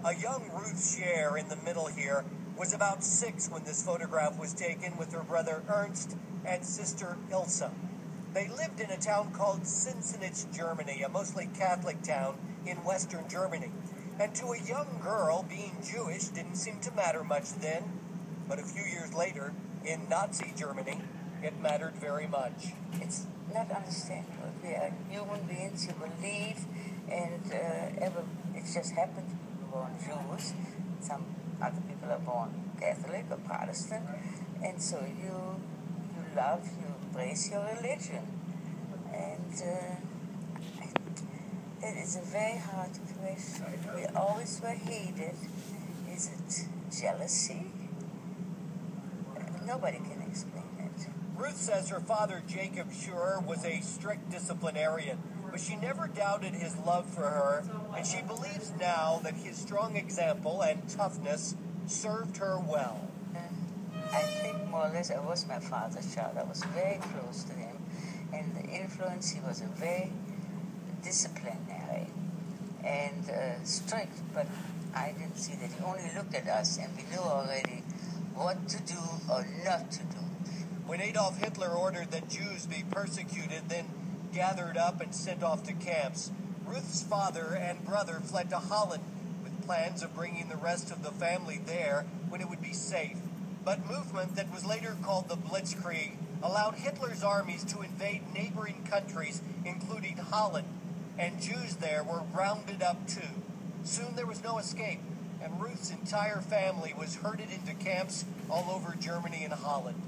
A young Ruth Scher in the middle here was about 6 when this photograph was taken with her brother Ernst and sister Ilse. They lived in a town called Sinsenich, Germany, a mostly Catholic town in western Germany. And to a young girl, being Jewish didn't seem to matter much then. But a few years later, in Nazi Germany, it mattered very much. It's not understandable. We are human beings, you believe, and it just happened to be born Jews. Some other people are born Catholic or Protestant, and so you love, you embrace your religion. And it is a very hard question. We always were hated. Is it jealousy? Nobody can explain it. Ruth says her father, Jacob Scher, was a strict disciplinarian, but she never doubted his love for her, and she believes now that his strong example and toughness served her well. I think more or less I was my father's child. I was very close to him, and the influence, he was a very disciplinary and strict, but I didn't see that. He only looked at us, and we knew already what to do or not to do. When Adolf Hitler ordered that Jews be persecuted, then gathered up and sent off to camps, Ruth's father and brother fled to Holland with plans of bringing the rest of the family there when it would be safe. But movement that was later called the Blitzkrieg allowed Hitler's armies to invade neighboring countries, including Holland, and Jews there were rounded up too. Soon there was no escape, and Ruth's entire family was herded into camps all over Germany and Holland.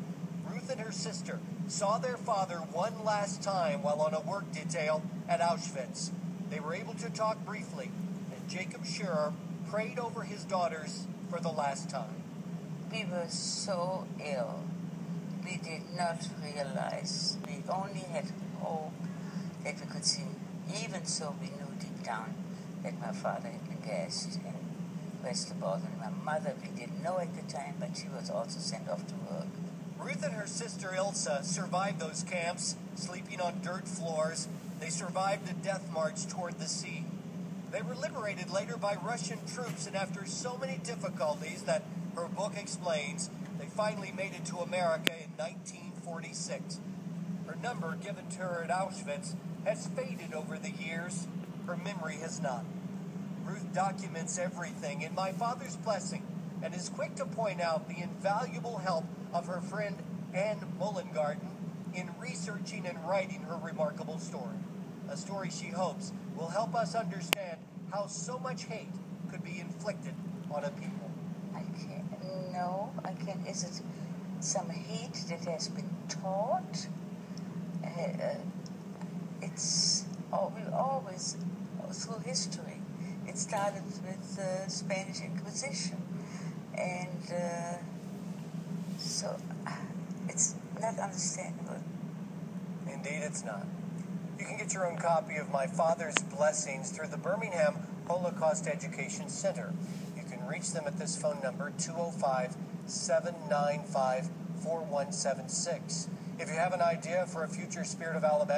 Ruth and her sister saw their father one last time while on a work detail at Auschwitz. They were able to talk briefly, and Jacob Scher prayed over his daughters for the last time. We were so ill. We did not realize. We only had hope that we could see. Even so, we knew deep down that my father had been gassed in Westerbork. And my mother, we didn't know at the time, but she was also sent off to work. Ruth and her sister Ilse survived those camps, sleeping on dirt floors. They survived the death march toward the sea. They were liberated later by Russian troops, and after so many difficulties that her book explains, they finally made it to America in 1946. Her number given to her at Auschwitz has faded over the years. Her memory has not. Ruth documents everything in My Father's Blessing and is quick to point out the invaluable help of her friend Anne Mullengarten in researching and writing her remarkable story. A story she hopes will help us understand how so much hate could be inflicted on a people. I can't. Is it some hate that has been taught? It's always through history. It started with the Spanish Inquisition, and so it's not understandable. Indeed, it's not. You can get your own copy of My Father's Blessings through the Birmingham Holocaust Education Center. You can reach them at this phone number, 205-795-4176. If you have an idea for a future Spirit of Alabama